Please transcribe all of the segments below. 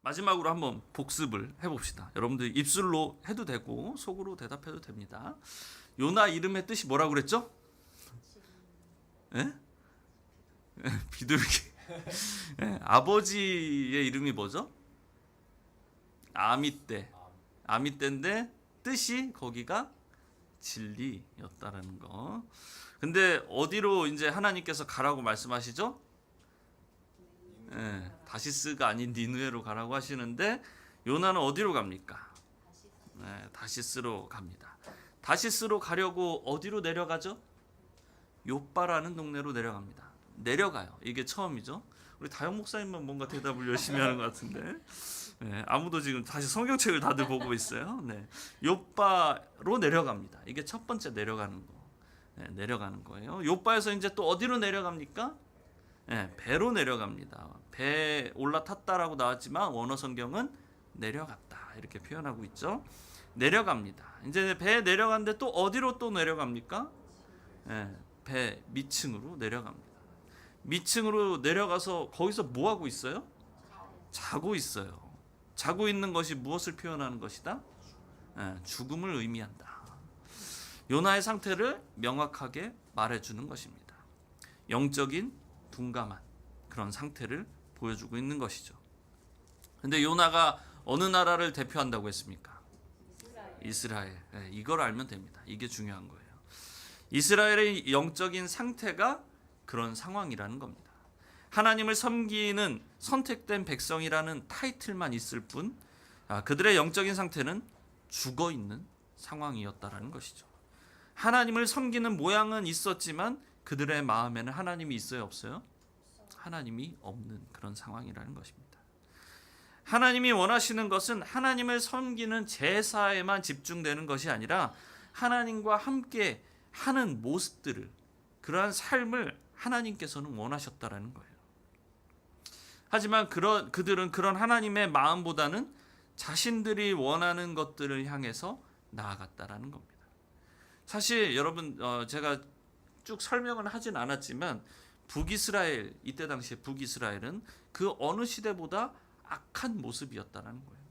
마지막으로 한번 복습을 해봅시다. 여러분들 입술로 해도 되고 속으로 대답해도 됩니다. 요나 이름의 뜻이 뭐라고 그랬죠? 예? 비둘기. 예, 아버지의 이름이 뭐죠? 아미떼. 아미떼인데 뜻이 거기가 진리였다라는 거. 근데 어디로 이제 하나님께서 가라고 말씀하시죠? 예, 다시스가 아닌 니느웨로 가라고 하시는데 요나는 어디로 갑니까? 다시스로 갑니다. 다시스로 가려고 어디로 내려가죠? 요빠라는 동네로 내려갑니다. 내려가요. 이게 처음이죠. 우리 다영 목사님만 뭔가 대답을 열심히 하는 것 같은데 아무도 지금 다시 성경책을 다들 보고 있어요. 요빠로 내려갑니다. 이게 첫 번째 내려가는 거. 내려가는 거예요. 요빠에서 이제 또 어디로 내려갑니까? 배로 내려갑니다. 배에 올라탔다라고 나왔지만 원어 성경은 내려갔다 이렇게 표현하고 있죠. 내려갑니다. 이제 배에 내려갔는데 또 어디로 또 내려갑니까? 배 밑층으로 내려갑니다. 밑층으로 내려가서 거기서 뭐 하고 있어요? 자고 있어요. 자고 있는 것이 무엇을 표현하는 것이다? 죽음을 의미한다. 요나의 상태를 명확하게 말해주는 것입니다. 영적인 둔감한 그런 상태를 보여주고 있는 것이죠. 근데 요나가 어느 나라를 대표한다고 했습니까? 이스라엘. 이걸 알면 됩니다. 이게 중요한 거예요. 이스라엘의 영적인 상태가 그런 상황이라는 겁니다. 하나님을 섬기는 선택된 백성이라는 타이틀만 있을 뿐 그들의 영적인 상태는 죽어 있는 상황이었다라는 것이죠. 하나님을 섬기는 모양은 있었지만 그들의 마음에는 하나님이 있어요, 없어요? 하나님이 없는 그런 상황이라는 것입니다. 하나님이 원하시는 것은 하나님을 섬기는 제사에만 집중되는 것이 아니라 하나님과 함께 하는 모습들을, 그러한 삶을 하나님께서는 원하셨다라는 거예요. 하지만 그들은 그런 하나님의 마음보다는 자신들이 원하는 것들을 향해서 나아갔다라는 겁니다. 사실 여러분 제가 쭉 설명은 하진 않았지만 북이스라엘, 이때 당시에 북이스라엘은 그 어느 시대보다 악한 모습이었다는 거예요.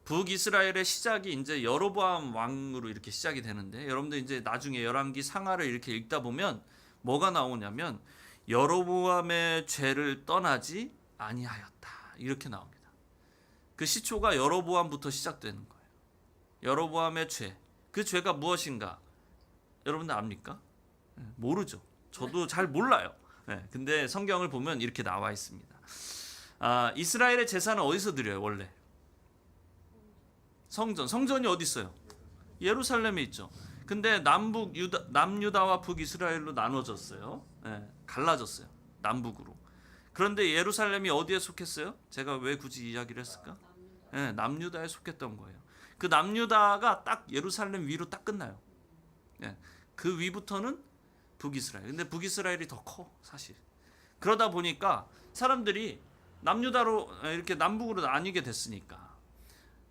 북이스라엘의 시작이 이제 여로보암 왕으로 이렇게 시작이 되는데 여러분들 이제 나중에 열왕기 상하를 이렇게 읽다 보면 뭐가 나오냐면 여로보암의 죄를 떠나지 아니하였다 이렇게 나옵니다. 그 시초가 여로보암부터 시작되는 거예요. 여로보암의 죄, 그 죄가 무엇인가? 여러분들 압니까? 모르죠. 저도 잘 몰라요. 근데 성경을 보면 이렇게 나와 있습니다. 이스라엘의 제사는 어디서 드려요? 원래 성전이 어디 있어요? 예루살렘에 있죠. 근데 남유다와 북이스라엘로 나눠졌어요. 갈라졌어요. 남북으로. 그런데 예루살렘이 어디에 속했어요? 제가 왜 굳이 이야기를 했을까? 남유다에 속했던 거예요. 그 남유다가 딱 예루살렘 위로 딱 끝나요. 그 위부터는 북이스라엘. 근데 북이스라엘이 더 커, 사실. 그러다 보니까 사람들이 남유다로 이렇게 남북으로 나뉘게 됐으니까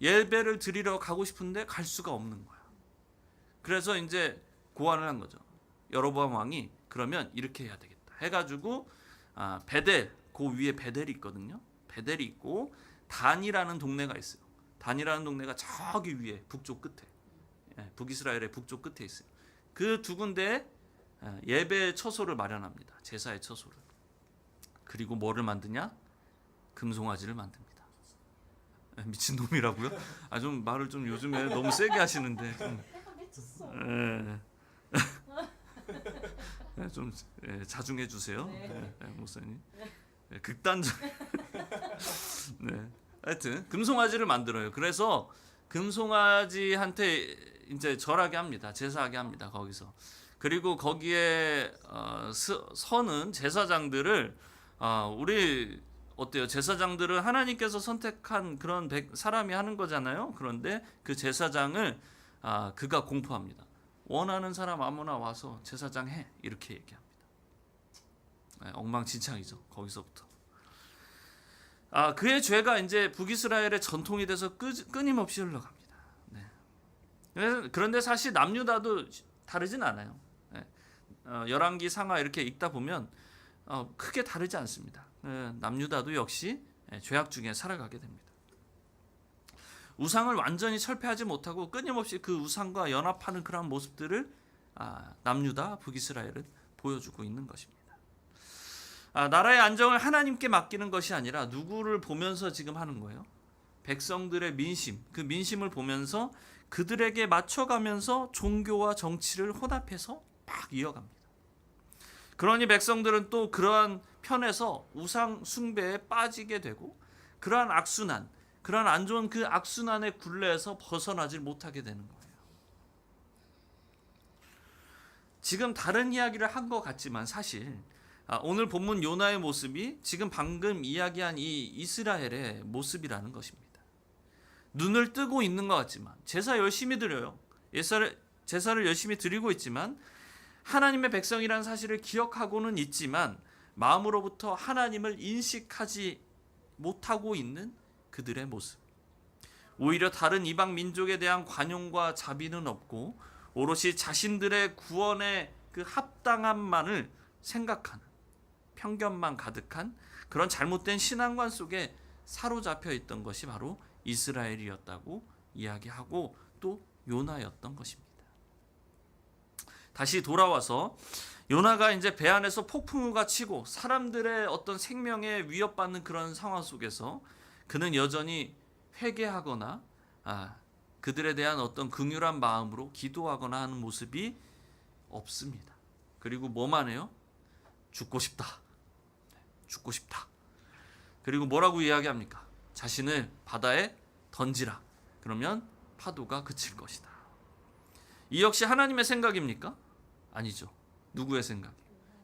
예배를 드리러 가고 싶은데 갈 수가 없는 거야. 그래서 이제 고안을 한 거죠. 여로보암 왕이 그러면 이렇게 해야 되겠다 해가지고 베델, 그 위에 베델이 있거든요. 베델이 있고 단이라는 동네가 있어요. 단이라는 동네가 저기 위에 북쪽 끝에, 북이스라엘의 북쪽 끝에 있어요. 그 두 군데에 예배 처소를 마련합니다. 제사의 처소를. 그리고 뭐를 만드냐? 금송아지를 만듭니다. 미친놈이라고요? 좀 말을 좀 요즘에 너무 세게 하시는데 좀 자중해 주세요. 목사님. 극단적. 하여튼 금송아지를 만들어요. 그래서 금송아지한테 이제 절하게 합니다. 제사하게 합니다. 거기서. 그리고 거기에 서는 제사장들을 우리 어때요? 제사장들은 하나님께서 선택한 그런 사람이 하는 거잖아요. 그런데 그 제사장을 그가 공포합니다. 원하는 사람 아무나 와서 제사장 해 이렇게 얘기합니다. 엉망진창이죠. 거기서부터. 그의 죄가 이제 북이스라엘의 전통이 돼서 끊임없이 흘러갑니다. 그런데 사실 남유다도 다르진 않아요. 열왕기 상하 이렇게 읽다 보면 크게 다르지 않습니다. 남유다도 역시 죄악 중에 살아가게 됩니다. 우상을 완전히 철폐하지 못하고 끊임없이 그 우상과 연합하는 그런 모습들을 남유다 북이스라엘은 보여주고 있는 것입니다. 나라의 안정을 하나님께 맡기는 것이 아니라 누구를 보면서 지금 하는 거예요? 백성들의 민심, 그 민심을 보면서 그들에게 맞춰가면서 종교와 정치를 혼합해서 막 이어갑니다. 그러니 백성들은 또 그러한 편에서 우상 숭배에 빠지게 되고 그러한 악순환, 그러한 안 좋은 그 악순환의 굴레에서 벗어나질 못하게 되는 거예요. 지금 다른 이야기를 한 것 같지만 사실 오늘 본문 요나의 모습이 지금 방금 이야기한 이 이스라엘의 모습이라는 것입니다. 눈을 뜨고 있는 것 같지만 제사 열심히 드려요. 제사를 열심히 드리고 있지만 하나님의 백성이라는 사실을 기억하고는 있지만 마음으로부터 하나님을 인식하지 못하고 있는 그들의 모습. 오히려 다른 이방 민족에 대한 관용과 자비는 없고 오롯이 자신들의 구원의 그 합당함만을 생각하는 편견만 가득한 그런 잘못된 신앙관 속에 사로잡혀 있던 것이 바로 이스라엘이었다고 이야기하고 또 요나였던 것입니다. 다시 돌아와서 요나가 이제 배 안에서 폭풍우가 치고 사람들의 어떤 생명에 위협받는 그런 상황 속에서 그는 여전히 회개하거나 그들에 대한 어떤 긍휼한 마음으로 기도하거나 하는 모습이 없습니다. 그리고 뭐만 해요? 죽고 싶다. 죽고 싶다. 그리고 뭐라고 이야기합니까? 자신을 바다에 던지라. 그러면 파도가 그칠 것이다. 이 역시 하나님의 생각입니까? 아니죠. 누구의 생각이에요?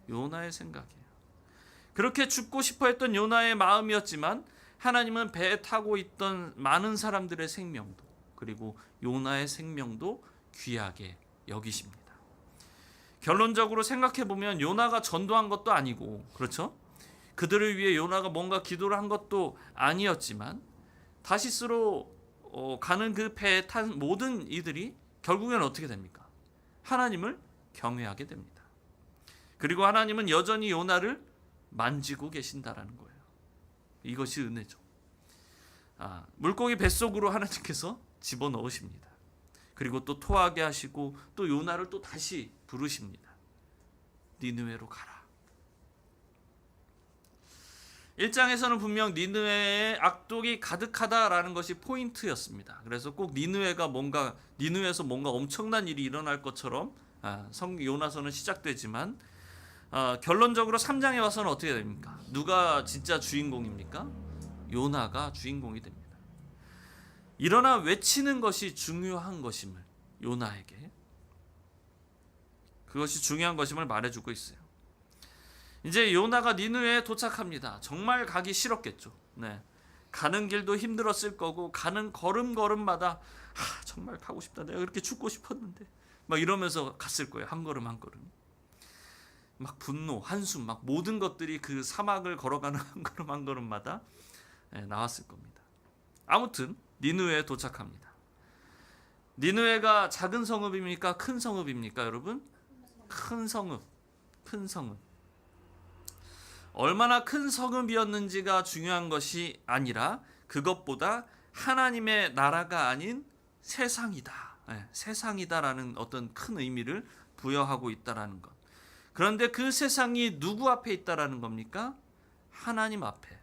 요나의 생각이에요. 그렇게 죽고 싶어 했던 요나의 마음이었지만 하나님은 배에 타고 있던 많은 사람들의 생명도 그리고 요나의 생명도 귀하게 여기십니다. 결론적으로 생각해 보면 요나가 전도한 것도 아니고 그렇죠? 그들을 위해 요나가 뭔가 기도를 한 것도 아니었지만 다시스로 가는 그 배에 탄 모든 이들이 결국엔 어떻게 됩니까? 하나님을 경외하게 됩니다. 그리고 하나님은 여전히 요나를 만지고 계신다라는 거예요. 이것이 은혜죠. 물고기 뱃속으로 하나님께서 집어넣으십니다. 그리고 또 토하게 하시고 또 요나를 또 다시 부르십니다. 니느웨로 가라. 1장에서는 분명 니느웨의 악독이 가득하다라는 것이 포인트였습니다. 그래서 꼭 니느웨에서 뭔가 엄청난 일이 일어날 것처럼 요나서는 시작되지만 결론적으로 3장에 와서는 어떻게 됩니까? 누가 진짜 주인공입니까? 요나가 주인공이 됩니다. 일어나 외치는 것이 중요한 것임을 요나에게 그것이 중요한 것임을 말해주고 있어요. 이제 요나가 니느웨에 도착합니다. 정말 가기 싫었겠죠. 네. 가는 길도 힘들었을 거고 가는 걸음걸음마다 정말 가고 싶다. 내가 그렇게 죽고 싶었는데 막 이러면서 갔을 거예요. 한 걸음 한 걸음. 막 분노, 한숨, 막 모든 것들이 그 사막을 걸어가는 한 걸음 한 걸음마다 나왔을 겁니다. 아무튼 니느웨에 도착합니다. 니느웨가 작은 성읍입니까? 큰 성읍입니까, 여러분? 큰 성읍. 큰 성읍. 얼마나 큰 성읍이었는지가 중요한 것이 아니라 그것보다 하나님의 나라가 아닌 세상이다. 세상이다라는 어떤 큰 의미를 부여하고 있다라는 것. 그런데 그 세상이 누구 앞에 있다라는 겁니까? 하나님 앞에.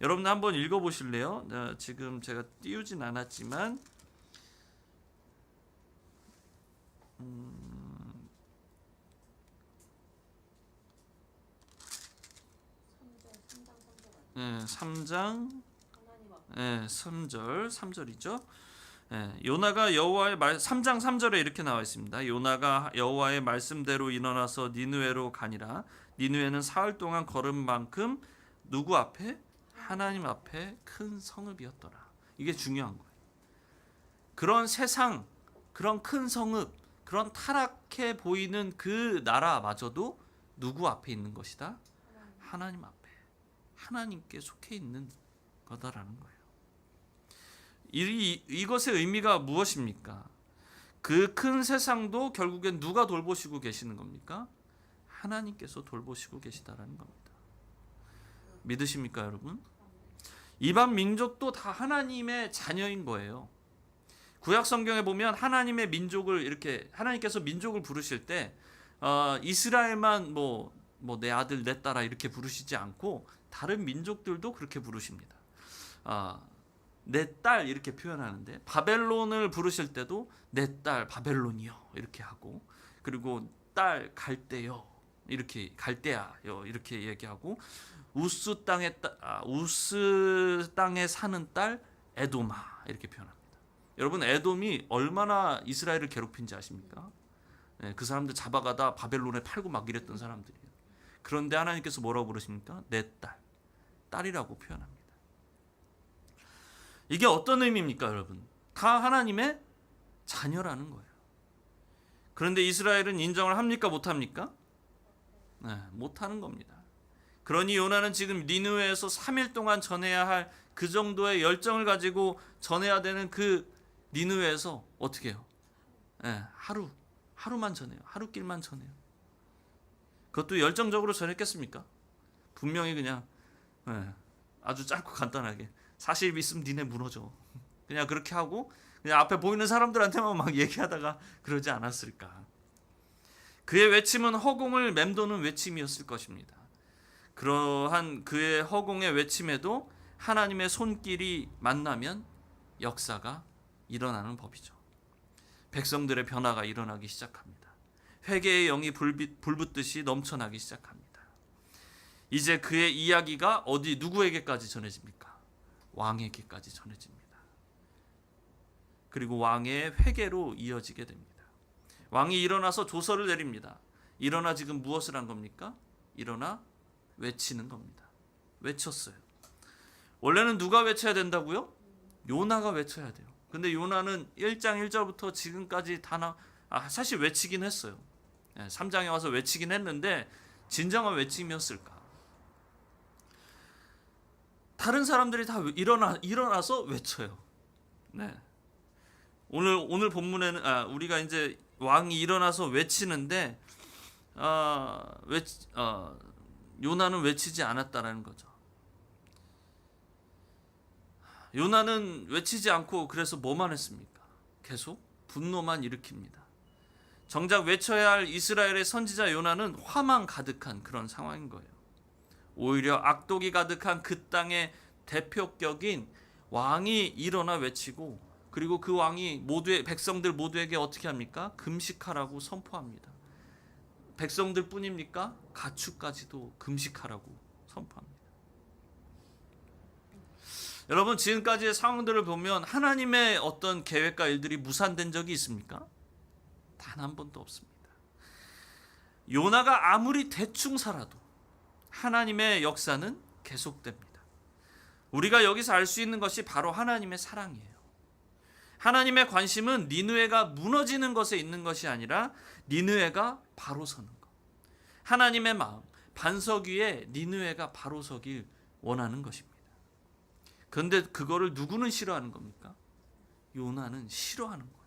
여러분 한번 읽어보실래요? 지금 제가 띄우진 않았지만 3장 3절이죠. 요나가 여호와의 3장 3절에 이렇게 나와 있습니다. 요나가 여호와의 말씀대로 일어나서 니느웨로 가니라. 니느웨는 사흘 동안 걸은 만큼 누구 앞에? 하나님 앞에 큰 성읍이었더라. 이게 중요한 거예요. 그런 세상, 그런 큰 성읍, 그런 타락해 보이는 그 나라마저도 누구 앞에 있는 것이다? 하나님 앞에. 하나님께 속해 있는 거다라는 거예요. 이것의 의미가 무엇입니까? 그 큰 세상도 결국엔 누가 돌보시고 계시는 겁니까? 하나님께서 돌보시고 계시다라는 겁니다. 믿으십니까, 여러분? 이방 민족도 다 하나님의 자녀인 거예요. 구약 성경에 보면 하나님의 민족을 이렇게 하나님께서 민족을 부르실 때 이스라엘만 뭐 내 아들 내 딸아 이렇게 부르시지 않고 다른 민족들도 그렇게 부르십니다. 내 딸 이렇게 표현하는데 바벨론을 부르실 때도 내 딸 바벨론이요 이렇게 하고, 그리고 딸 갈대요 이렇게 갈대아요 이렇게 얘기하고, 우스 땅에 사는 딸 에돔아 이렇게 표현합니다. 여러분 에돔이 얼마나 이스라엘을 괴롭힌지 아십니까? 네, 그 사람들 잡아가다 바벨론에 팔고 막 이랬던 사람들이에요. 그런데 하나님께서 뭐라고 부르십니까? 내 딸이라고 표현합니다. 이게 어떤 의미입니까, 여러분? 다 하나님의 자녀라는 거예요. 그런데 이스라엘은 인정을 합니까, 못합니까? 네, 못하는 겁니다. 그러니 요나는 지금 니느웨에서 3일 동안 전해야 할 그 정도의 열정을 가지고 전해야 되는 그 니느웨에서 어떻게 해요? 네, 하루만 전해요. 하루길만 전해요. 그것도 열정적으로 전했겠습니까? 분명히 그냥 아주 짧고 간단하게 40일 있으면 니네 무너져. 그냥 그렇게 하고 그냥 앞에 보이는 사람들한테만 막 얘기하다가 그러지 않았을까. 그의 외침은 허공을 맴도는 외침이었을 것입니다. 그러한 그의 허공의 외침에도 하나님의 손길이 만나면 역사가 일어나는 법이죠. 백성들의 변화가 일어나기 시작합니다. 회개의 영이 불붙듯이 넘쳐나기 시작합니다. 이제 그의 이야기가 누구에게까지 전해집니까? 왕에게까지 전해집니다. 그리고 왕의 회개로 이어지게 됩니다. 왕이 일어나서 조서를 내립니다. 일어나 지금 무엇을 한 겁니까? 일어나 외치는 겁니다. 외쳤어요. 원래는 누가 외쳐야 된다고요? 요나가 외쳐야 돼요. 근데 요나는 1장 1절부터 지금까지 사실 외치긴 했어요. 3장에 와서 외치긴 했는데 진정한 외침이었을까? 다른 사람들이 다 일어나서 외쳐요. 네. 오늘 본문에는 우리가 이제 왕이 일어나서 외치는데 요나는 외치지 않았다라는 거죠. 요나는 외치지 않고 그래서 뭐만 했습니까? 계속 분노만 일으킵니다. 정작 외쳐야 할 이스라엘의 선지자 요나는 화만 가득한 그런 상황인 거예요. 오히려 악독이 가득한 그 땅의 대표격인 왕이 일어나 외치고, 그리고 그 왕이 백성들 모두에게 어떻게 합니까? 금식하라고 선포합니다. 백성들 뿐입니까? 가축까지도 금식하라고 선포합니다. 여러분, 지금까지의 상황들을 보면 하나님의 어떤 계획과 일들이 무산된 적이 있습니까? 단 한 번도 없습니다. 요나가 아무리 대충 살아도 하나님의 역사는 계속됩니다. 우리가 여기서 알 수 있는 것이 바로 하나님의 사랑이에요. 하나님의 관심은 니느웨가 무너지는 것에 있는 것이 아니라 니느웨가 바로 서는 것. 하나님의 마음, 반석 위에 니느웨가 바로 서길 원하는 것입니다. 그런데 그거를 누구는 싫어하는 겁니까? 요나는 싫어하는 거예요.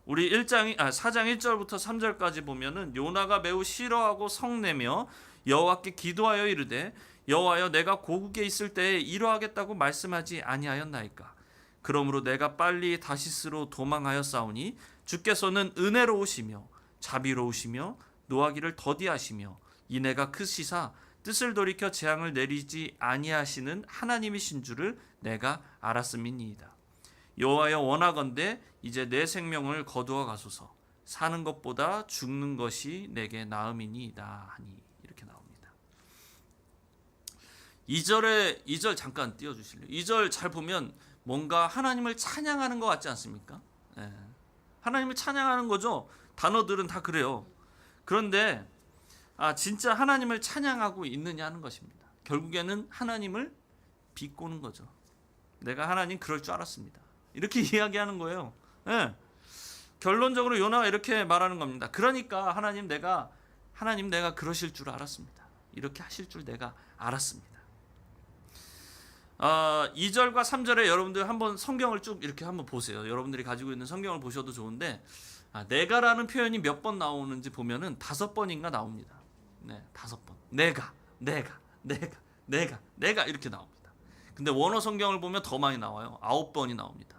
우리 4장 1절부터 3절까지 보면은 요나가 매우 싫어하고 성내며 여호와께 기도하여 이르되 여호와여 내가 고국에 있을 때에 이러하겠다고 말씀하지 아니하였나이까. 그러므로 내가 빨리 다시스로 도망하였사오니 주께서는 은혜로우시며 자비로우시며 노하기를 더디하시며 인애가 크시사 뜻을 돌이켜 재앙을 내리지 아니하시는 하나님이신 줄을 내가 알았음이니이다. 여호와여 원하건대 이제 내 생명을 거두어 가소서. 사는 것보다 죽는 것이 내게 나음이니이다 하니. 이렇게 나옵니다. 2절 잠깐 띄워주실래요? 2절 잘 보면 뭔가 하나님을 찬양하는 것 같지 않습니까? 네. 하나님을 찬양하는 거죠. 단어들은 다 그래요. 그런데 진짜 하나님을 찬양하고 있느냐 하는 것입니다. 결국에는 하나님을 비꼬는 거죠. 내가 하나님 그럴 줄 알았습니다. 이렇게 이야기하는 거예요. 네. 결론적으로 요나가 이렇게 말하는 겁니다. 그러니까 하나님 내가 그러실 줄 알았습니다. 이렇게 하실 줄 내가 알았습니다. 2절과 3절에 여러분들 한번 성경을 쭉 이렇게 한번 보세요. 여러분들이 가지고 있는 성경을 보셔도 좋은데 내가라는 표현이 몇 번 나오는지 보면은 5번인가 나옵니다. 네, 5번. 내가 이렇게 나옵니다. 근데 원어 성경을 보면 더 많이 나와요. 9번이 나옵니다.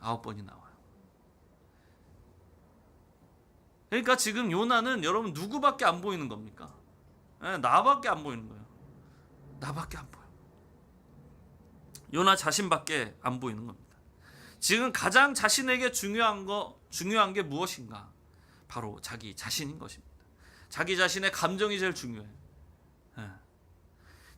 9번이 나와요. 그러니까 지금 요나는 여러분 누구밖에 안 보이는 겁니까? 나밖에 안 보이는 거예요. 나밖에 안 보여. 요나 자신밖에 안 보이는 겁니다. 지금 가장 자신에게 중요한 게 무엇인가? 바로 자기 자신인 것입니다. 자기 자신의 감정이 제일 중요해요.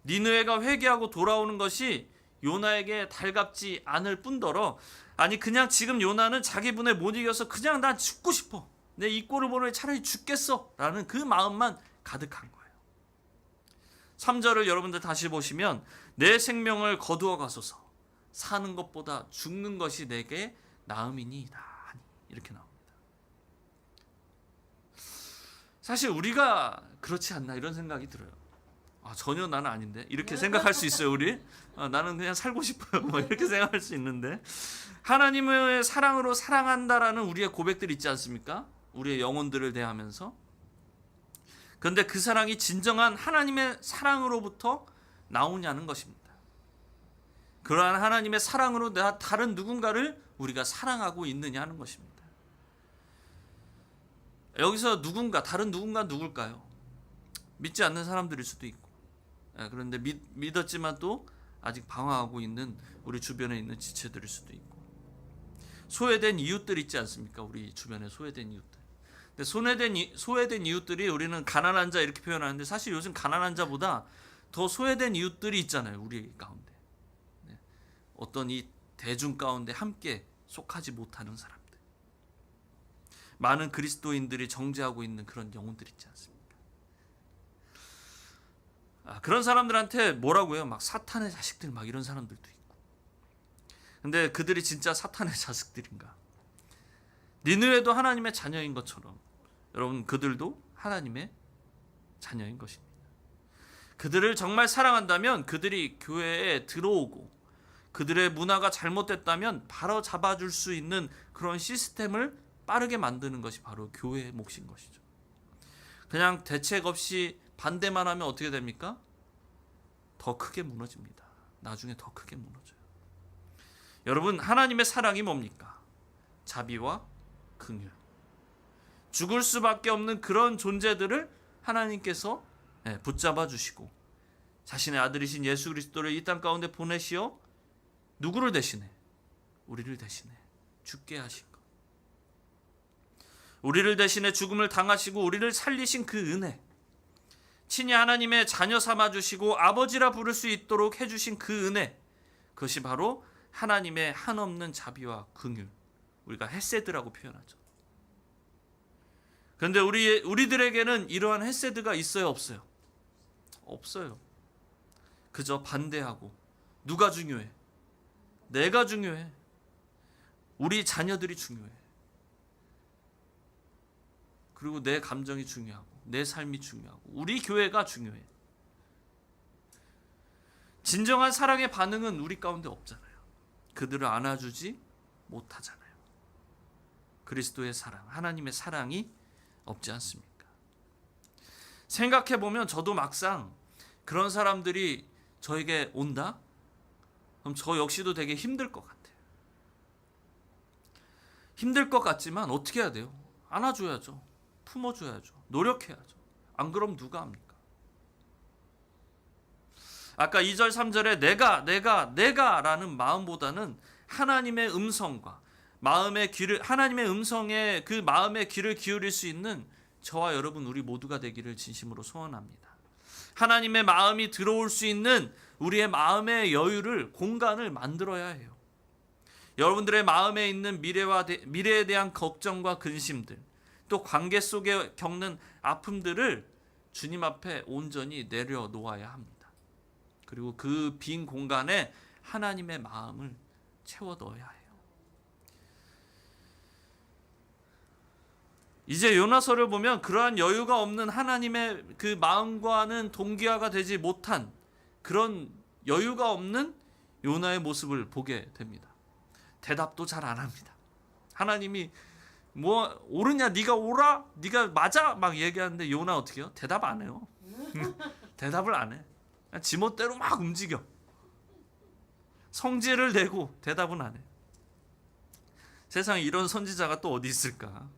니느웨가 회개하고 돌아오는 것이 요나에게 달갑지 않을 뿐더러, 아니 그냥 지금 요나는 자기 분에 못 이겨서 그냥 난 죽고 싶어, 내 이 꼴을 보니 차라리 죽겠어 라는 그 마음만 가득한 거예요. 3절을 여러분들 다시 보시면 내 생명을 거두어 가소서, 사는 것보다 죽는 것이 내게 나음이니이다, 이렇게 나옵니다. 사실 우리가 그렇지 않나 이런 생각이 들어요. 전혀 나는 아닌데 이렇게 생각할 수 있어요. 우리 나는 그냥 살고 싶어요 뭐 이렇게 생각할 수 있는데, 하나님의 사랑으로 사랑한다라는 우리의 고백들이 있지 않습니까? 우리의 영혼들을 대하면서. 그런데 그 사랑이 진정한 하나님의 사랑으로부터 나오냐는 것입니다. 그러한 하나님의 사랑으로 다른 누군가를 우리가 사랑하고 있느냐 하는 것입니다. 여기서 다른 누군가 누굴까요? 믿지 않는 사람들일 수도 있고, 그런데 믿었지만 또 아직 방황하고 있는 우리 주변에 있는 지체들일 수도 있고, 소외된 이웃들 있지 않습니까? 우리 주변에 소외된 이웃들. 근데 소외된 이웃들이 우리는 가난한 자 이렇게 표현하는데, 사실 요즘 가난한 자보다 더 소외된 이웃들이 있잖아요, 우리 가운데. 어떤 이 대중 가운데 함께 속하지 못하는 사람들, 많은 그리스도인들이 정죄하고 있는 그런 영혼들 있지 않습니까? 그런 사람들한테 뭐라고 해요? 막 사탄의 자식들 막 이런 사람들도 있고. 근데 그들이 진짜 사탄의 자식들인가? 니느웨도 하나님의 자녀인 것처럼 여러분 그들도 하나님의 자녀인 것입니다. 그들을 정말 사랑한다면 그들이 교회에 들어오고, 그들의 문화가 잘못됐다면 바로 잡아줄 수 있는 그런 시스템을 빠르게 만드는 것이 바로 교회의 몫인 것이죠. 그냥 대책 없이 반대만 하면 어떻게 됩니까? 더 크게 무너집니다. 나중에 더 크게 무너져요. 여러분, 하나님의 사랑이 뭡니까? 자비와 긍휼. 죽을 수밖에 없는 그런 존재들을 하나님께서 붙잡아 주시고, 자신의 아들이신 예수 그리스도를 이 땅 가운데 보내시어 누구를 대신해? 우리를 대신해 죽게 하신 것. 우리를 대신해 죽음을 당하시고 우리를 살리신 그 은혜, 친히 하나님의 자녀 삼아주시고 아버지라 부를 수 있도록 해주신 그 은혜, 그것이 바로 하나님의 한없는 자비와 긍휼, 우리가 헤세드라고 표현하죠. 그런데 우리들에게는 이러한 헤세드가 있어요, 없어요? 없어요. 그저 반대하고. 누가 중요해? 내가 중요해. 우리 자녀들이 중요해. 그리고 내 감정이 중요하고, 내 삶이 중요하고, 우리 교회가 중요해. 진정한 사랑의 반응은 우리 가운데 없잖아요. 그들을 안아주지 못하잖아요. 그리스도의 사랑, 하나님의 사랑이 없지 않습니까? 생각해보면 저도 막상 그런 사람들이 저에게 온다? 그럼 저 역시도 되게 힘들 것 같아요. 힘들 것 같지만 어떻게 해야 돼요? 안아줘야죠. 품어줘야죠. 노력해야죠. 안 그럼 누가 합니까? 아까 2절 3절에 내가 라는 마음보다는 하나님의 음성과 하나님의 음성에 그 마음의 귀를 기울일 수 있는 저와 여러분 우리 모두가 되기를 진심으로 소원합니다. 하나님의 마음이 들어올 수 있는 우리의 마음의 여유를, 공간을 만들어야 해요. 여러분들의 마음에 있는 미래에 대한 걱정과 근심들, 또 관계 속에 겪는 아픔들을 주님 앞에 온전히 내려놓아야 합니다. 그리고 그 빈 공간에 하나님의 마음을 채워 넣어야 해요. 이제 요나서를 보면 그러한 여유가 없는 하나님의 그 마음과는 동기화가 되지 못한 그런 여유가 없는 요나의 모습을 보게 됩니다. 대답도 잘 안 합니다. 하나님이 뭐 오르냐, 네가 오라, 네가 맞아 막 얘기하는데 요나 어떻게 해요? 대답 안 해요. 대답을 안 해. 지멋대로 막 움직여. 성질을 내고 대답은 안 해. 세상에 이런 선지자가 또 어디 있을까?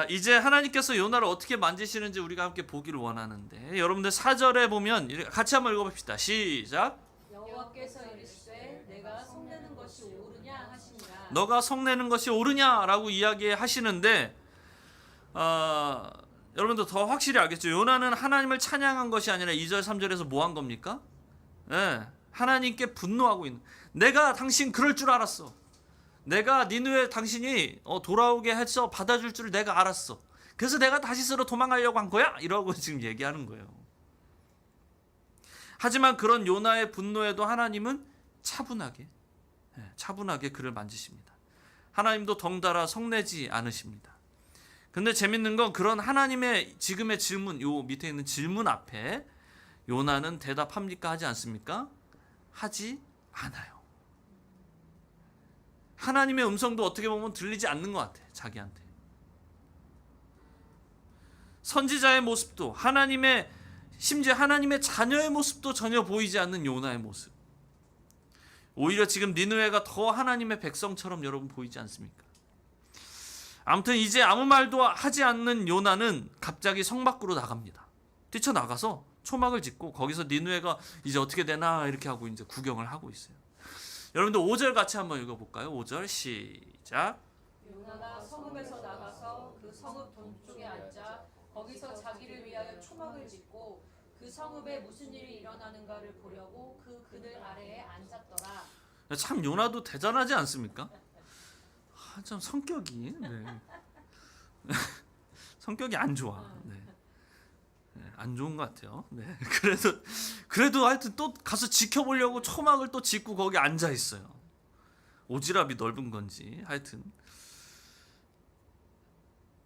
이제 하나님께서 요나를 어떻게 만지시는지 우리가 함께 보기를 원하는데, 여러분들 4절에 보면 같이 한번 읽어봅시다. 시작. 여호와께서 이르시되 내가 성내는 것이 옳으냐 하시니라. 너가 성내는 것이 옳으냐라고 이야기하시는데, 여러분들 더 확실히 알겠죠? 요나는 하나님을 찬양한 것이 아니라 2절 3절에서 뭐 한 겁니까? 하나님께 분노하고 있는, 내가 당신 그럴 줄 알았어. 내가 니느웨 당신이 돌아오게 해서 받아줄 줄 내가 알았어. 그래서 내가 다시스로 도망가려고 한 거야? 이러고 지금 얘기하는 거예요. 하지만 그런 요나의 분노에도 하나님은 차분하게 그를 만지십니다. 하나님도 덩달아 성내지 않으십니다. 근데 재밌는 건 그런 하나님의 지금의 질문, 요 밑에 있는 질문 앞에 요나는 대답합니까? 하지 않습니까? 하지 않아요. 하나님의 음성도 어떻게 보면 들리지 않는 것 같아, 자기한테. 선지자의 모습도, 심지어 하나님의 자녀의 모습도 전혀 보이지 않는 요나의 모습. 오히려 지금 니느웨가 더 하나님의 백성처럼 여러분 보이지 않습니까? 아무튼 이제 아무 말도 하지 않는 요나는 갑자기 성 밖으로 나갑니다. 뛰쳐나가서 초막을 짓고 거기서 니느웨가 이제 어떻게 되나 이렇게 하고 이제 구경을 하고 있어요. 여러분들 5절 같이 한번 읽어볼까요? 5절 시작. 요나가 성읍에서 나가서 그 성읍 동쪽에 앉아 거기서 자기를 위하여 초막을 짓고 그 성읍에 무슨 일이 일어나는가를 보려고 그 그늘 아래에 앉았더라. 참 요나도 대단하지 않습니까? 참 성격이 성격이 안 좋아. 안 좋은 것 같아요. 그래도 하여튼 또 가서 지켜보려고 초막을 또 짓고 거기 앉아 있어요. 오지랖이 넓은 건지 하여튼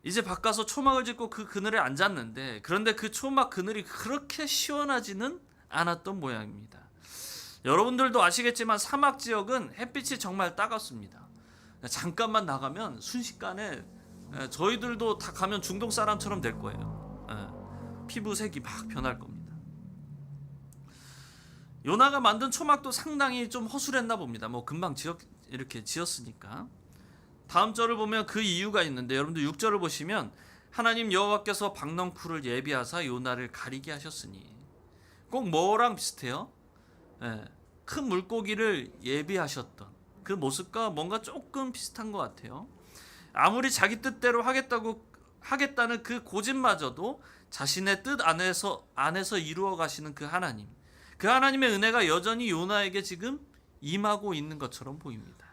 이제 바꿔서 초막을 짓고 그 그늘에 앉았는데, 그런데 그 초막 그늘이 그렇게 시원하지는 않았던 모양입니다. 여러분들도 아시겠지만 사막 지역은 햇빛이 정말 따갑습니다. 잠깐만 나가면 순식간에 저희들도 다 가면 중동 사람처럼 될 거예요. 피부색이 막 변할 겁니다. 요나가 만든 초막도 상당히 좀 허술했나 봅니다. 뭐 금방 이렇게 지었으니까. 다음 절을 보면 그 이유가 있는데, 여러분들 6절을 보시면 하나님 여호와께서 박넝쿨을 예비하사 요나를 가리게 하셨으니, 꼭 뭐랑 비슷해요? 큰 물고기를 예비하셨던 그 모습과 뭔가 조금 비슷한 것 같아요. 아무리 자기 뜻대로 하겠다는 그 고집마저도 자신의 뜻 안에서 이루어 가시는 그 하나님의 은혜가 여전히 요나에게 지금 임하고 있는 것처럼 보입니다.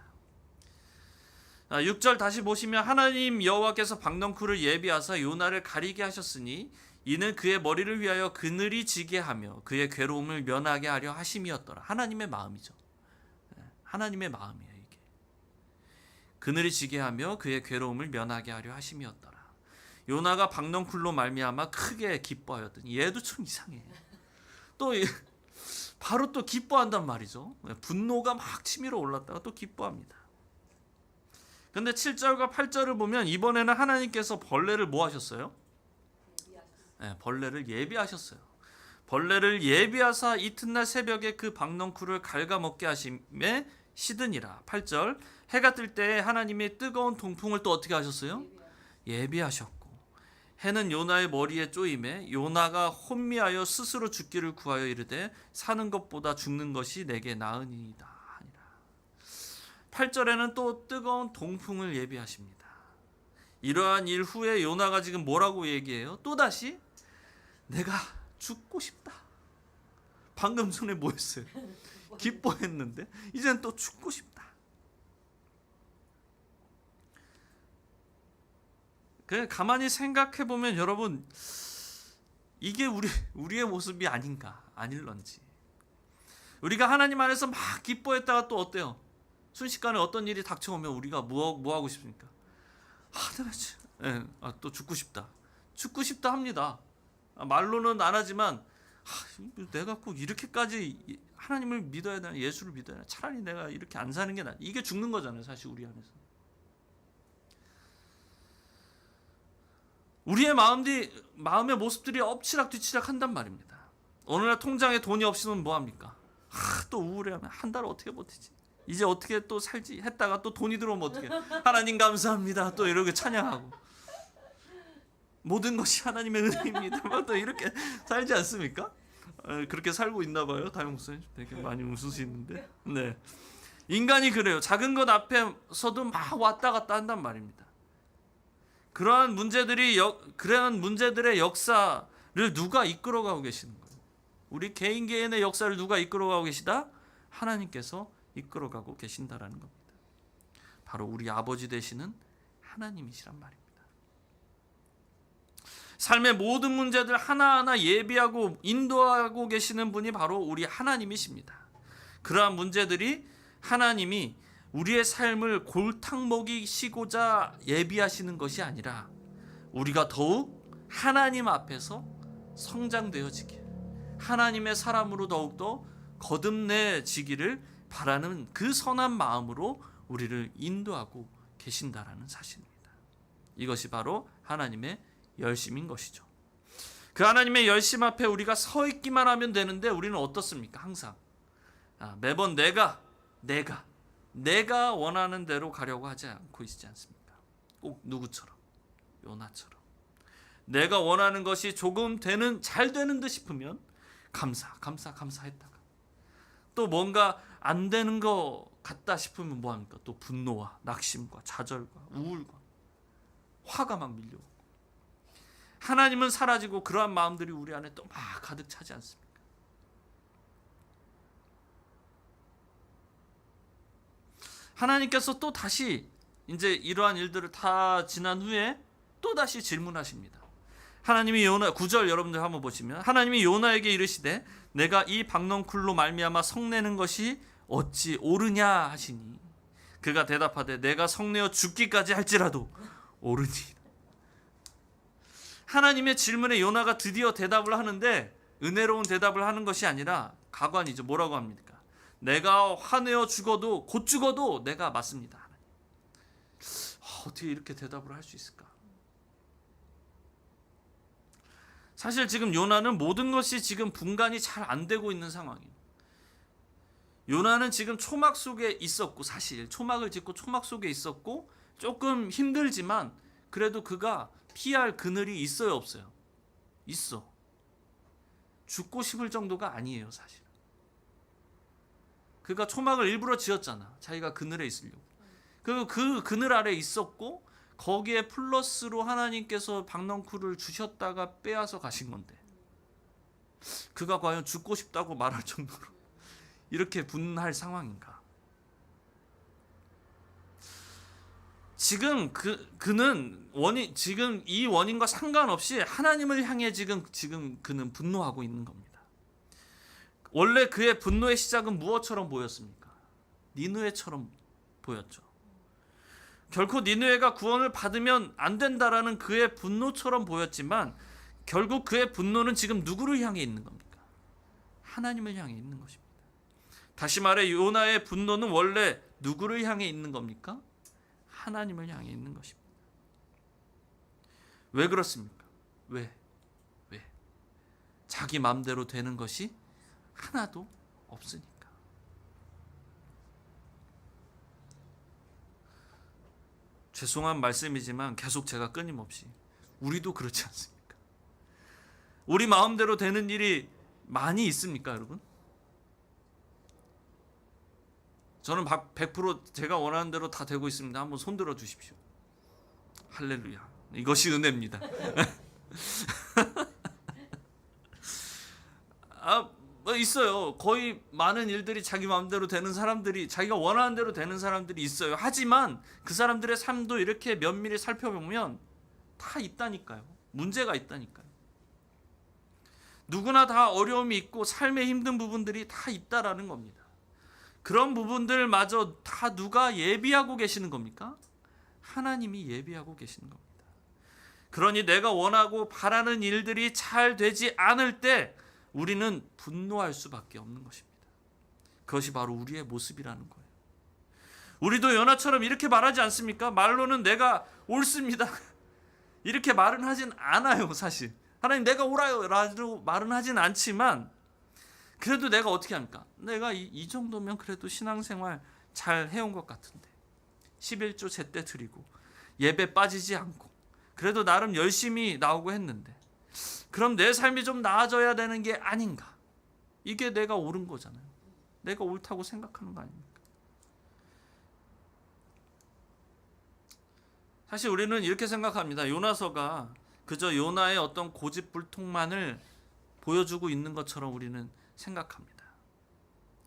6절 다시 보시면 하나님 여호와께서 박넝쿨을 예비하사 요나를 가리게 하셨으니 이는 그의 머리를 위하여 그늘이 지게 하며 그의 괴로움을 면하게 하려 하심이었더라. 하나님의 마음이죠. 하나님의 마음이에요, 이게. 그늘이 지게 하며 그의 괴로움을 면하게 하려 하심이었더라. 요나가 박넝쿨로 말미암아 크게 기뻐하였더니, 얘도 좀 이상해. 또 바로 또 기뻐한단 말이죠. 분노가 막 치밀어 올랐다가 또 기뻐합니다. 근데 7절과 8절을 보면 이번에는 하나님께서 벌레를 뭐 하셨어요? 벌레를 예비하셨어요. 벌레를 예비하사 이튿날 새벽에 그 박넝쿨을 갉아먹게 하심에 시드니라. 8절, 해가 뜰 때에 하나님이 뜨거운 동풍을 또 어떻게 하셨어요? 예비하셨고, 해는 요나의 머리에 쪼임에 요나가 혼미하여 스스로 죽기를 구하여 이르되 사는 것보다 죽는 것이 내게 나으니이다 하니라. 8절에는 또 뜨거운 동풍을 예비하십니다. 이러한 일 후에 요나가 지금 뭐라고 얘기해요? 또다시 내가 죽고 싶다. 방금 전에 뭐 했어요? 기뻐했는데 이제는 또 죽고 싶다. 그냥 가만히 생각해 보면 여러분, 이게 우리의 모습이 아닐런지. 우리가 하나님 안에서 막 기뻐했다가 또 어때요? 순식간에 어떤 일이 닥쳐오면 우리가 뭐 하고 싶습니까? 또 죽고 싶다. 죽고 싶다 합니다. 말로는 안 하지만 내가 꼭 이렇게까지 하나님을 믿어야 되나, 예수를 믿어야 되나, 차라리 내가 이렇게 안 사는 게 낫. 이게 죽는 거잖아요, 사실 우리 안에서. 우리의 마음의 모습들이 엎치락뒤치락 한단 말입니다. 어느 날 통장에 돈이 없으면 뭐 합니까? 또 우울해하면 한 달 어떻게 버티지? 이제 어떻게 또 살지? 했다가 또 돈이 들어오면 어떻게? 하나님 감사합니다. 또 이렇게 찬양하고 모든 것이 하나님의 은혜입니다. 막 또 이렇게 살지 않습니까? 그렇게 살고 있나 봐요. 다영 목사님 되게 많이 웃으시는데. 네, 인간이 그래요. 작은 것 앞에서도 막 왔다 갔다 한단 말입니다. 그러한 문제들의 역사를 누가 이끌어가고 계시는 거예요? 우리 개인의 역사를 누가 이끌어가고 계시다? 하나님께서 이끌어가고 계신다라는 겁니다. 바로 우리 아버지 되시는 하나님이시란 말입니다. 삶의 모든 문제들 하나하나 예비하고 인도하고 계시는 분이 바로 우리 하나님이십니다. 그러한 문제들이 하나님이 우리의 삶을 골탕 먹이시고자 예비하시는 것이 아니라 우리가 더욱 하나님 앞에서 성장되어지길, 하나님의 사람으로 더욱더 거듭내지기를 바라는 그 선한 마음으로 우리를 인도하고 계신다라는 사실입니다. 이것이 바로 하나님의 열심인 것이죠. 그 하나님의 열심 앞에 우리가 서 있기만 하면 되는데 우리는 어떻습니까? 항상 매번 내가 원하는 대로 가려고 하지 않고 있지 않습니까? 꼭 누구처럼, 요나처럼 내가 원하는 것이 조금 잘 되는 듯 싶으면 감사했다가 또 뭔가 안 되는 것 같다 싶으면 뭐합니까? 또 분노와 낙심과 좌절과 우울과 화가 막 밀려오고, 하나님은 사라지고 그러한 마음들이 우리 안에 또 막 가득 차지 않습니까? 하나님께서 또 다시 이제 이러한 일들을 다 지난 후에 또 다시 질문하십니다. 하나님이 요나 9절 여러분들 한번 보시면 하나님이 요나에게 이르시되 내가 이 박넝쿨로 말미암아 성내는 것이 어찌 옳으냐 하시니 그가 대답하되 내가 성내어 죽기까지 할지라도 옳으니. 하나님의 질문에 요나가 드디어 대답을 하는데 은혜로운 대답을 하는 것이 아니라 가관이죠. 뭐라고 합니까? 내가 화내어 죽어도 곧 죽어도 내가 맞습니다. 어떻게 이렇게 대답을 할 수 있을까? 사실 지금 요나는 모든 것이 지금 분간이 잘 안 되고 있는 상황이에요. 요나는 지금 초막 속에 있었고, 사실 초막을 짓고 초막 속에 있었고 조금 힘들지만 그래도 그가 피할 그늘이 있어요, 없어요? 있어. 죽고 싶을 정도가 아니에요, 사실. 그가 초막을 일부러 지었잖아. 자기가 그늘에 있으려고. 그 그늘 아래 있었고 거기에 플러스로 하나님께서 박넝쿨을 주셨다가 빼앗아 가신 건데 그가 과연 죽고 싶다고 말할 정도로 이렇게 분할 상황인가? 지금 그는 지금 이 원인과 상관없이 하나님을 향해 지금 그는 분노하고 있는 겁니다. 원래 그의 분노의 시작은 무엇처럼 보였습니까? 니느웨처럼 보였죠. 결코 니느웨가 구원을 받으면 안 된다라는 그의 분노처럼 보였지만 결국 그의 분노는 지금 누구를 향해 있는 겁니까? 하나님을 향해 있는 것입니다. 다시 말해 요나의 분노는 원래 누구를 향해 있는 겁니까? 하나님을 향해 있는 것입니다. 왜 그렇습니까? 왜? 자기 마음대로 되는 것이 하나도 없으니까. 죄송한 말씀이지만 계속 제가 끊임없이 우리도 그렇지 않습니까? 우리 마음대로 되는 일이 많이 있습니까, 여러분? 저는 100% 제가 원하는 대로 다 되고 있습니다. 한번 손들어 주십시오. 할렐루야. 이것이 은혜입니다. 있어요. 거의 많은 일들이 자기 마음대로 되는 사람들이, 자기가 원하는 대로 되는 사람들이 있어요. 하지만 그 사람들의 삶도 이렇게 면밀히 살펴보면 다 있다니까요. 문제가 있다니까요. 누구나 다 어려움이 있고 삶의 힘든 부분들이 다 있다라는 겁니다. 그런 부분들마저 다 누가 예비하고 계시는 겁니까? 하나님이 예비하고 계시는 겁니다. 그러니 내가 원하고 바라는 일들이 잘 되지 않을 때 우리는 분노할 수밖에 없는 것입니다. 그것이 바로 우리의 모습이라는 거예요. 우리도 요나처럼 이렇게 말하지 않습니까? 말로는 내가 옳습니다. 이렇게 말은 하진 않아요, 사실. 하나님 내가 오라요 라고 말은 하진 않지만 그래도 내가 어떻게 합니까? 내가 이 정도면 그래도 신앙생활 잘 해온 것 같은데 11조 제때 드리고 예배 빠지지 않고 그래도 나름 열심히 나오고 했는데 그럼 내 삶이 좀 나아져야 되는 게 아닌가? 이게 내가 옳은 거잖아요. 내가 옳다고 생각하는 거 아닙니까? 사실 우리는 이렇게 생각합니다. 요나서가 그저 요나의 어떤 고집불통만을 보여주고 있는 것처럼 우리는 생각합니다.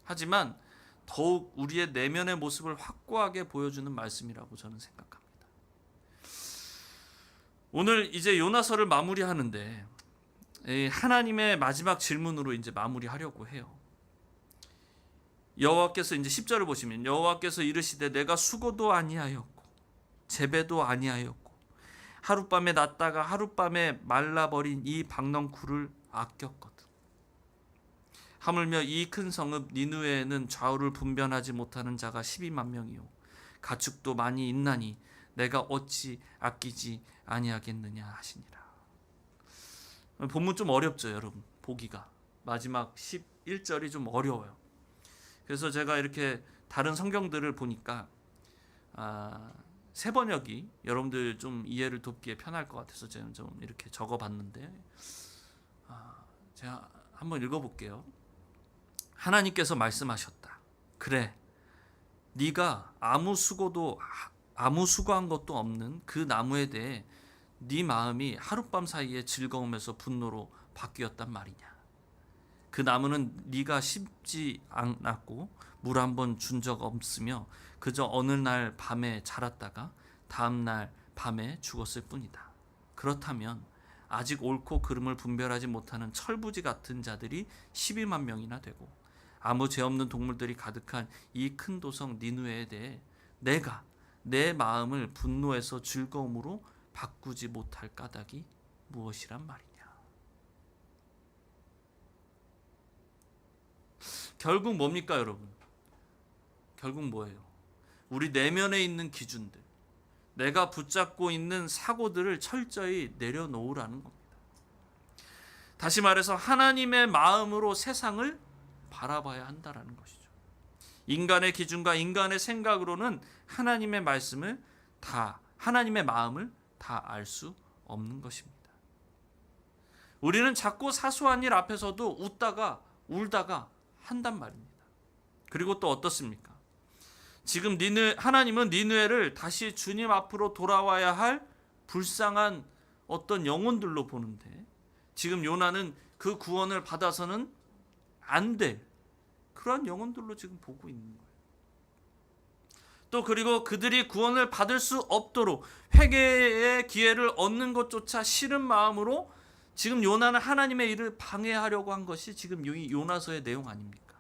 하지만 더욱 우리의 내면의 모습을 확고하게 보여주는 말씀이라고 저는 생각합니다. 오늘 이제 요나서를 마무리하는데 하나님의 마지막 질문으로 이제 마무리하려고 해요. 여호와께서 이제 10절을 보시면 여호와께서 이르시되 내가 수고도 아니하였고 재배도 아니하였고 하룻밤에 났다가 하룻밤에 말라버린 이 박넝쿨을 아꼈거든. 하물며 이 큰 성읍 니느웨에는 좌우를 분변하지 못하는 자가 12만 명이요 가축도 많이 있나니 내가 어찌 아끼지 아니하겠느냐 하시니라. 본문 좀 어렵죠, 여러분. 보기가 마지막 11절이 좀 어려워요. 그래서 제가 이렇게 다른 성경들을 보니까 새 번역이 여러분들 좀 이해를 돕기에 편할 것 같아서 제가 좀 이렇게 적어봤는데 제가 한번 읽어볼게요. 하나님께서 말씀하셨다. 그래, 네가 아무 수고한 것도 없는 그 나무에 대해 네 마음이 하룻밤 사이에 즐거움에서 분노로 바뀌었단 말이냐. 그 나무는 네가 심지 않았고 물 한 번 준 적 없으며 그저 어느 날 밤에 자랐다가 다음 날 밤에 죽었을 뿐이다. 그렇다면 아직 옳고 그름을 분별하지 못하는 철부지 같은 자들이 12만 명이나 되고 아무 죄 없는 동물들이 가득한 이 큰 도성 니느웨에 대해 내가 내 마음을 분노에서 즐거움으로 바꾸지 못할 까닭이 무엇이란 말이냐. 결국 뭡니까, 여러분? 결국 뭐예요? 우리 내면에 있는 기준들, 내가 붙잡고 있는 사고들을 철저히 내려놓으라는 겁니다. 다시 말해서 하나님의 마음으로 세상을 바라봐야 한다라는 것이죠. 인간의 기준과 인간의 생각으로는 하나님의 말씀을 하나님의 마음을 다 알 수 없는 것입니다. 우리는 자꾸 사소한 일 앞에서도 웃다가 울다가 한단 말입니다. 그리고 또 어떻습니까? 지금 하나님은 니느웨를 다시 주님 앞으로 돌아와야 할 불쌍한 어떤 영혼들로 보는데 지금 요나는 그 구원을 받아서는 안 될 그러한 영혼들로 지금 보고 있는 거예요. 또 그리고 그들이 구원을 받을 수 없도록 회개의 기회를 얻는 것조차 싫은 마음으로 지금 요나는 하나님의 일을 방해하려고 한 것이 지금 이 요나서의 내용 아닙니까?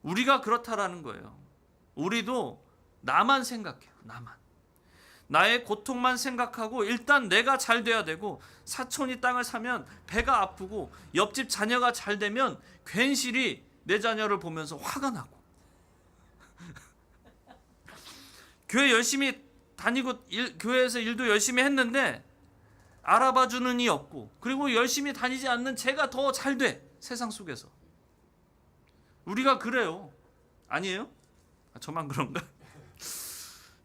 우리가 그렇다라는 거예요. 우리도 나만 생각해요. 나의 고통만 생각하고 일단 내가 잘 돼야 되고 사촌이 땅을 사면 배가 아프고 옆집 자녀가 잘 되면 괜시리 내 자녀를 보면서 화가 나고 교회 열심히 다니고 교회에서 일도 열심히 했는데 알아봐주는 이 없고 그리고 열심히 다니지 않는 제가 더 잘 돼. 세상 속에서. 우리가 그래요. 아니에요? 저만 그런가?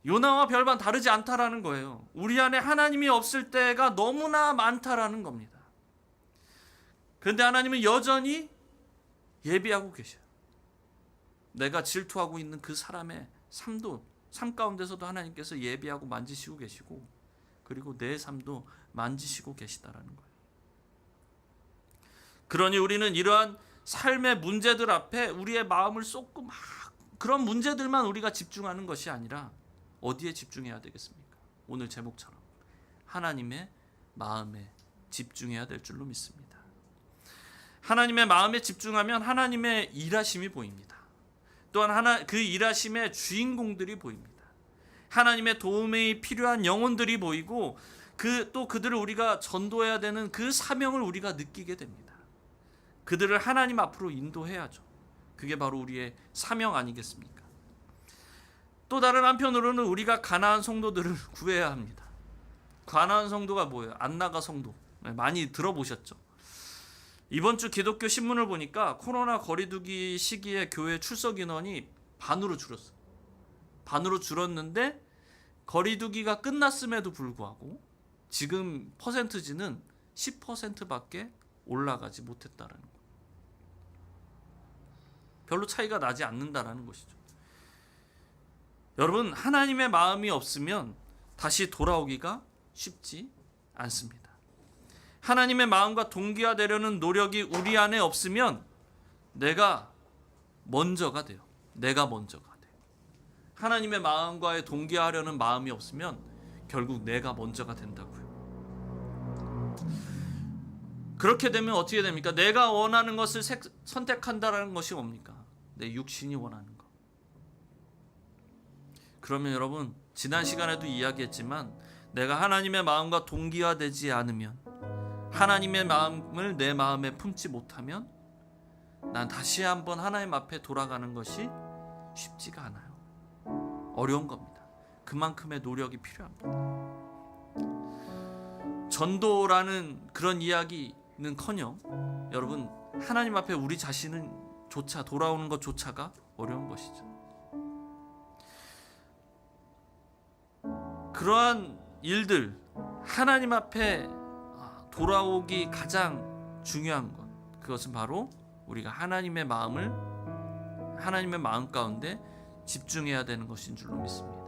요나와 별반 다르지 않다라는 거예요. 우리 안에 하나님이 없을 때가 너무나 많다라는 겁니다. 그런데 하나님은 여전히 예비하고 계셔요. 내가 질투하고 있는 그 사람의 삶 가운데서도 하나님께서 예비하고 만지시고 계시고 그리고 내 삶도 만지시고 계시다라는 거예요. 그러니 우리는 이러한 삶의 문제들 앞에 우리의 마음을 쏟고 막 그런 문제들만 우리가 집중하는 것이 아니라 어디에 집중해야 되겠습니까? 오늘 제목처럼 하나님의 마음에 집중해야 될 줄로 믿습니다. 하나님의 마음에 집중하면 하나님의 일하심이 보입니다. 또한 그 일하심의 주인공들이 보입니다. 하나님의 도움이 필요한 영혼들이 보이고 또 그들을 우리가 전도해야 되는 그 사명을 우리가 느끼게 됩니다. 그들을 하나님 앞으로 인도해야죠. 그게 바로 우리의 사명 아니겠습니까? 또 다른 한편으로는 우리가 가나안 성도들을 구해야 합니다. 가나안 성도가 뭐예요? 안 나가 성도. 많이 들어보셨죠? 이번 주 기독교 신문을 보니까 코로나 거리두기 시기에 교회 출석 인원이 반으로 줄었어요. 반으로 줄었는데 거리두기가 끝났음에도 불구하고 지금 퍼센트지는 10%밖에 올라가지 못했다라는 거예요. 별로 차이가 나지 않는다라는 것이죠. 여러분, 하나님의 마음이 없으면 다시 돌아오기가 쉽지 않습니다. 하나님의 마음과 동기화되려는 노력이 우리 안에 없으면 내가 먼저가 돼요. 내가 먼저가 돼요. 하나님의 마음과의 동기화하려는 마음이 없으면 결국 내가 먼저가 된다고요. 그렇게 되면 어떻게 됩니까? 내가 원하는 것을 선택한다라는 것이 뭡니까? 내 육신이 원하는 것. 그러면 여러분, 지난 시간에도 이야기했지만 내가 하나님의 마음과 동기화되지 않으면, 하나님의 마음을 내 마음에 품지 못하면 난 다시 한번 하나님 앞에 돌아가는 것이 쉽지가 않아요. 어려운 겁니다. 그만큼의 노력이 필요합니다. 전도라는 그런 이야기는커녕 여러분, 하나님 앞에 우리 자신은 조차 돌아오는 것조차가 어려운 것이죠. 그러한 일들, 하나님 앞에 돌아오기 가장 중요한 것, 그것은 바로 우리가 하나님의 마음 가운데 집중해야 되는 것인 줄로 믿습니다.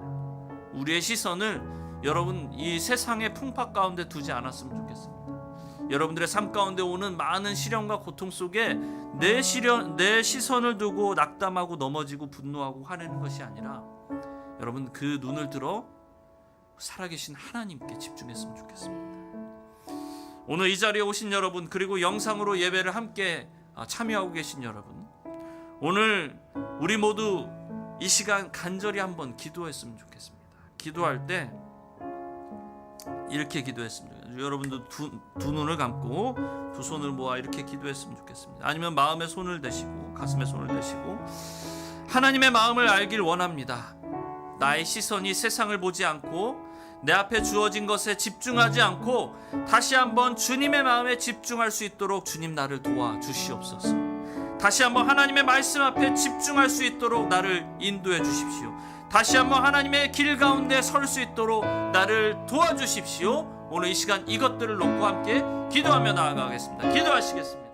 우리의 시선을 여러분 이 세상의 풍파 가운데 두지 않았으면 좋겠습니다. 여러분들의 삶 가운데 오는 많은 시련과 고통 속에 내 시선을 두고 낙담하고 넘어지고 분노하고 화내는 것이 아니라 여러분 그 눈을 들어 살아계신 하나님께 집중했으면 좋겠습니다. 오늘 이 자리에 오신 여러분, 그리고 영상으로 예배를 함께 참여하고 계신 여러분, 오늘 우리 모두 이 시간 간절히 한번 기도했으면 좋겠습니다. 기도할 때 이렇게 기도했으면 좋겠습니다. 여러분도 두 눈을 감고 두 손을 모아 이렇게 기도했으면 좋겠습니다. 아니면 마음에 손을 대시고 가슴에 손을 대시고, 하나님의 마음을 알길 원합니다. 나의 시선이 세상을 보지 않고 내 앞에 주어진 것에 집중하지 않고 다시 한번 주님의 마음에 집중할 수 있도록 주님 나를 도와주시옵소서. 다시 한번 하나님의 말씀 앞에 집중할 수 있도록 나를 인도해 주십시오. 다시 한번 하나님의 길 가운데 설 수 있도록 나를 도와주십시오. 오늘 이 시간 이것들을 놓고 함께 기도하며 나아가겠습니다. 기도하시겠습니다.